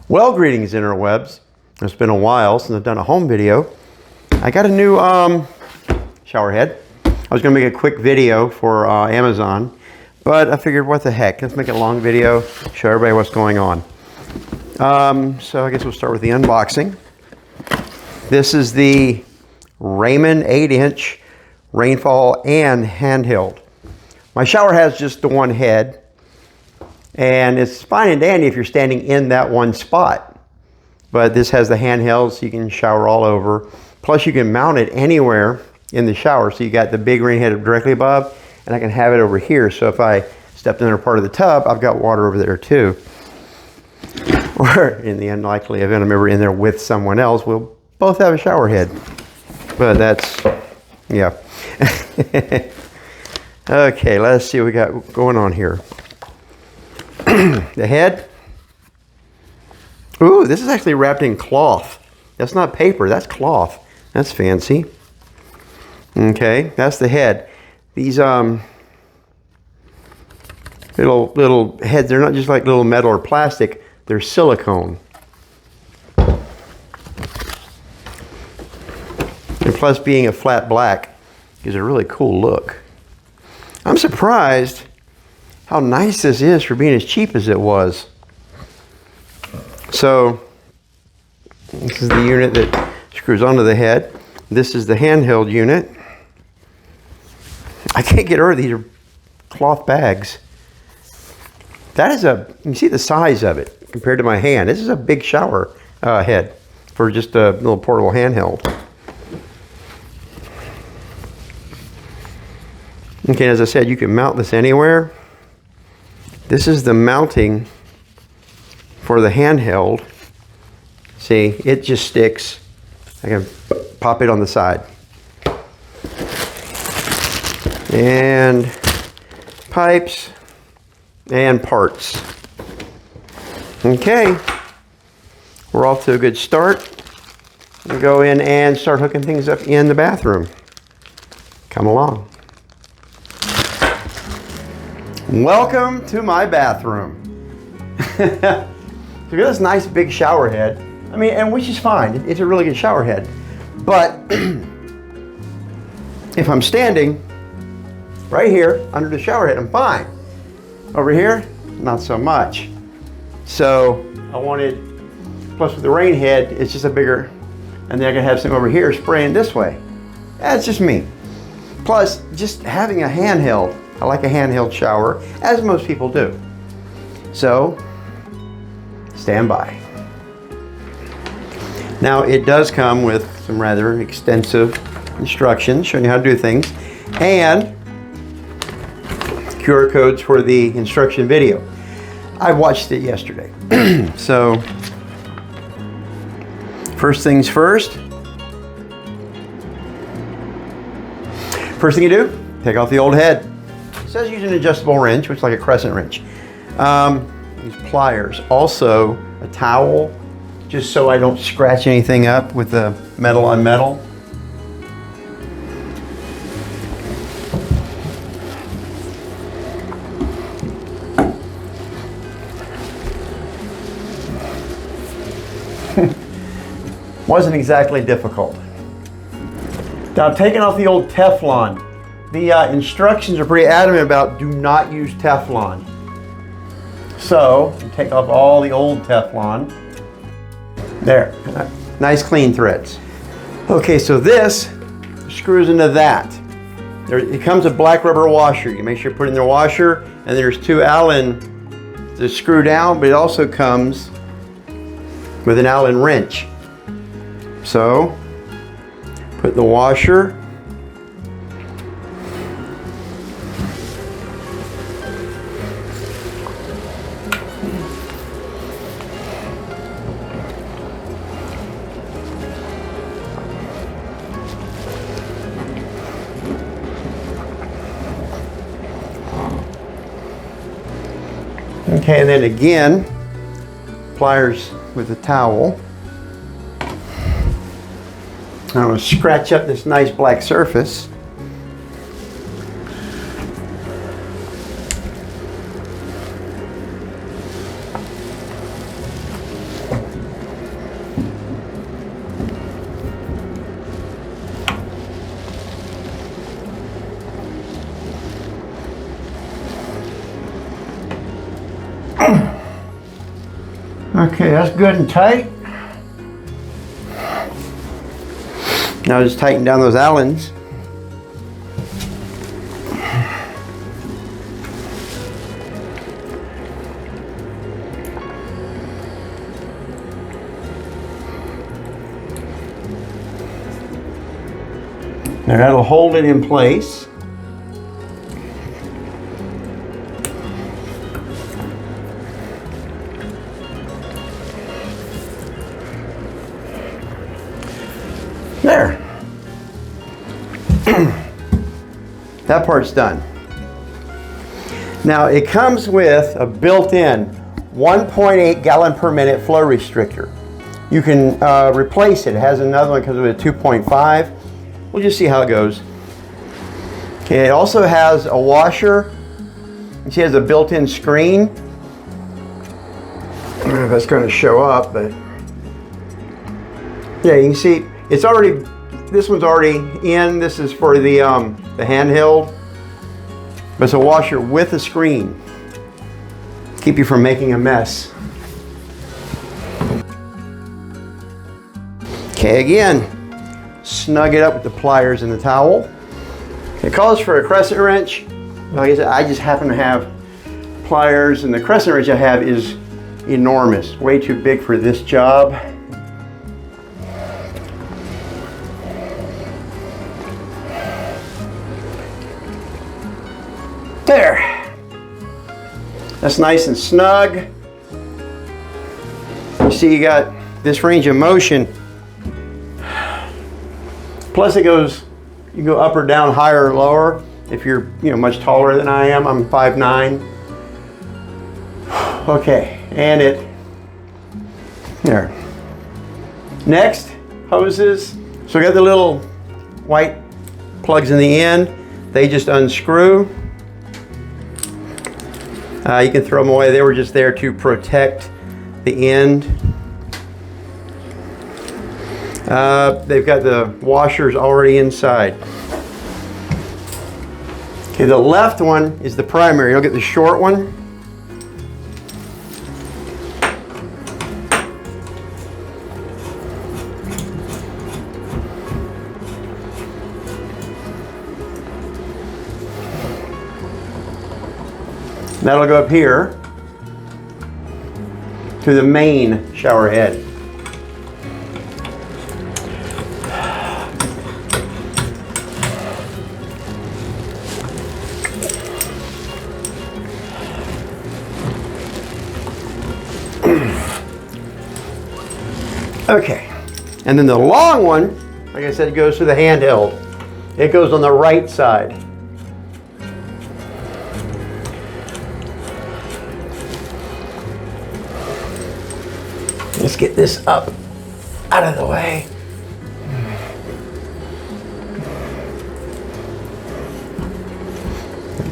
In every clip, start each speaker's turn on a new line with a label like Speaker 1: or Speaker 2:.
Speaker 1: Well, greetings interwebs. It's been a while since I've done a home video. I got a new shower head. I was going to make a quick video for Amazon, but I figured what the heck, let's make a long video, show everybody what's going on. So I guess we'll start with the unboxing. This is the Raymond 8-inch rainfall and handheld. My shower has just the one head, and it's fine and dandy if you're standing in that one spot. But this has the handheld, so you can shower all over. Plus you can mount it anywhere in the shower. So you got the big rain head directly above, and I can have it over here. So if I stepped in another part of the tub, I've got water over there too. Or in the unlikely event I'm ever in there with someone else, we'll both have a shower head. But that's, yeah. Okay, let's see what we got going on here. The head. Ooh, this is actually wrapped in cloth. That's not paper, that's cloth. That's fancy. Okay, that's the head. These little heads, they're not just like little metal or plastic, they're silicone. And plus being a flat black gives it a really cool look. I'm surprised how nice this is for being as cheap as it was. So this is the unit that screws onto the head. This is the handheld unit. I can't get rid of these are cloth bags. That is you can see the size of it compared to my hand. This is a big shower head for just a little portable handheld. Okay, as I said, you can mount this anywhere. This is the mounting for the handheld. See, it just sticks. I can pop it on the side. And pipes and parts. Okay, we're off to a good start. We'll go in and start hooking things up in the bathroom. Come along. Welcome to my bathroom. So we got this nice big shower head. I mean, and which is fine. It's a really good shower head. But if I'm standing right here under the shower head, I'm fine. Over here, not so much. So I wanted, plus with the rain head, it's just a bigger, and then I can have some over here spraying this way. That's just me. Plus, just having a handheld. I like a handheld shower, as most people do. So, stand by. Now, it does come with some rather extensive instructions showing you how to do things, and QR codes for the instruction video. I watched it yesterday. So, first things first. First thing you do, take off the old head. It says use an adjustable wrench, which is like a crescent wrench. These pliers. Also, a towel, just so I don't scratch anything up with the metal on metal. Wasn't exactly difficult. Now, I'm taking off the old Teflon. The instructions are pretty adamant about do not use Teflon. So, you take off all the old Teflon. There, nice clean threads. Okay, so this screws into that. It comes with black rubber washer. You make sure you put it in the washer, and there's two Allen to screw down, but it also comes with an Allen wrench. So, put the washer. Okay, and then again, pliers with a towel. I'm going to scratch up this nice black surface. Okay, that's good and tight. Now just tighten down those Allens. Now that'll hold it in place. There. That part's done. Now it comes with a built-in 1.8 gallon per minute flow restrictor. You can replace it. It has another one, comes with a 2.5. We'll just see how it goes. Okay, it also has a washer. And she has a built-in screen. I don't know if that's going to show up, but yeah, you can see it's already. This one's already in. This is for the handheld. But it's a washer with a screen. Keep you from making a mess. Okay, again, snug it up with the pliers and the towel. It calls for a crescent wrench. Like I said, I just happen to have pliers, and the crescent wrench I have is enormous, way too big for this job. There. That's nice and snug. You see, you got this range of motion. Plus it goes, you can go up or down, higher or lower. If you're, much taller than I am, I'm 5'9". Okay, and it, there. Next, hoses. So we got the little white plugs in the end. They just unscrew. You can throw them away. They were just there to protect the end. They've got the washers already inside. Okay, the left one is the primary. You'll get the short one. That'll go up here to the main shower head. Okay, and then the long one, like I said, goes to the handheld. It goes on the right side. Let's get this up out of the way.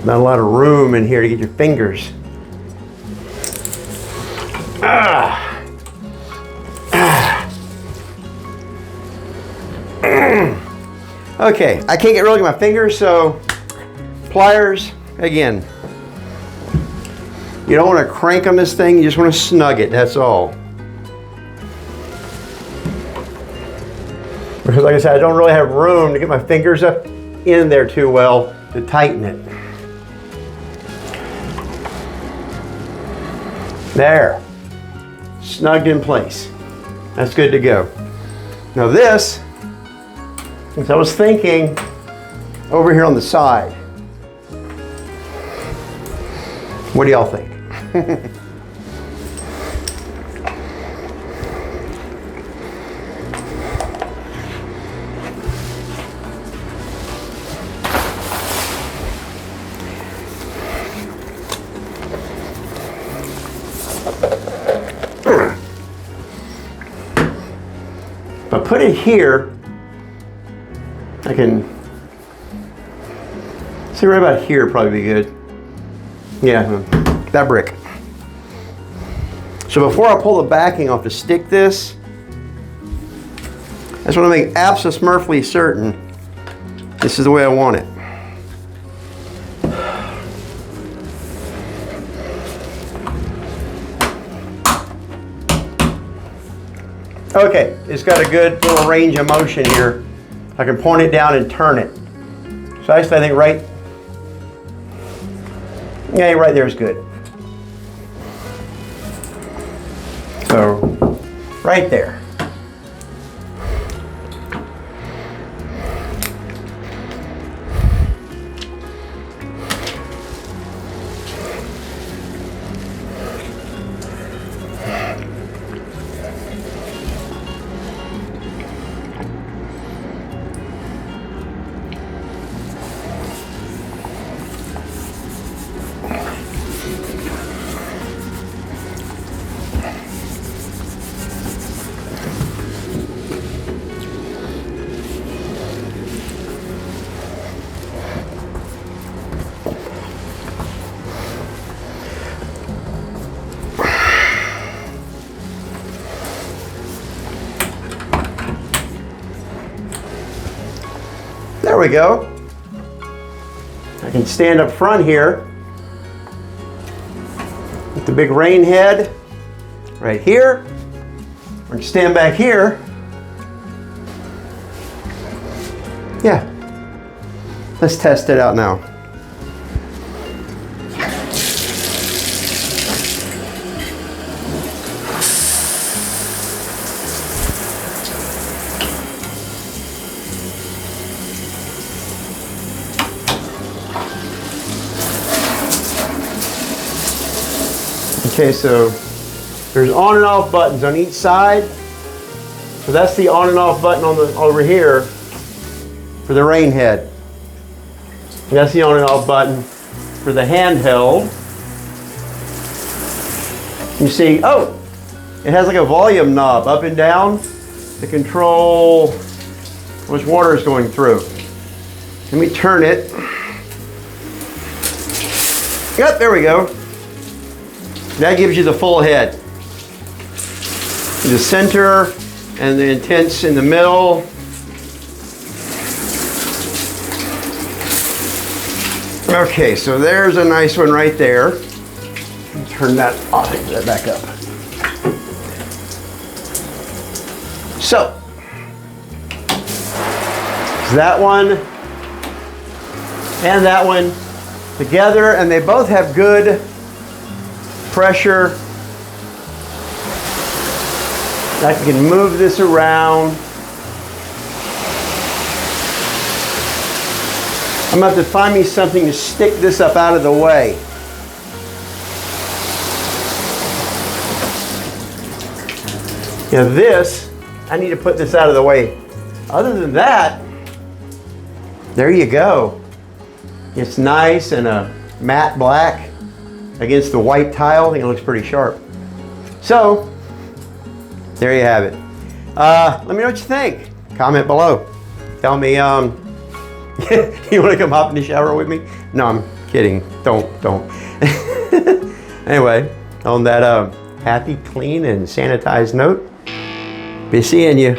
Speaker 1: Not a lot of room in here to get your fingers. Okay, I can't get really my fingers, so pliers again. You don't want to crank on this thing, you just want to snug it, that's all. Because like I said, I don't really have room to get my fingers up in there too well to tighten it. There, snugged in place. That's good to go. Now this, as I was thinking, over here on the side. What do y'all think? If I put it here, I can see right about here, probably be good. Yeah, that brick. So before I pull the backing off to stick this, I just want to make absolutely certain this is the way I want it. Okay, it's got a good little range of motion here. I can point it down and turn it. So I think right there is good. So right there. There we go. I can stand up front here with the big rain head right here. I can stand back here. Yeah. Let's test it out now. Okay, so there's on and off buttons on each side. So that's the on and off button on the over here for the rain head. And that's the on and off button for the handheld. You see, oh, it has like a volume knob up and down to control which water is going through. Let me turn it. Yep, there we go. That gives you the full head. The center and the intense in the middle. Okay, so there's a nice one right there. Turn that off, take that back up. So, that one and that one together, and they both have good pressure. I can move this around. I'm going to have to find me something to stick this up out of the way. Yeah, this, I need to put this out of the way. Other than that, there you go. It's nice and a matte black against the white tile. I think it looks pretty sharp. So, there you have it. Let me know what you think. Comment below. Tell me, you want to come hop in the shower with me? No, I'm kidding. Don't. Anyway, on that happy, clean, and sanitized note, be seeing you.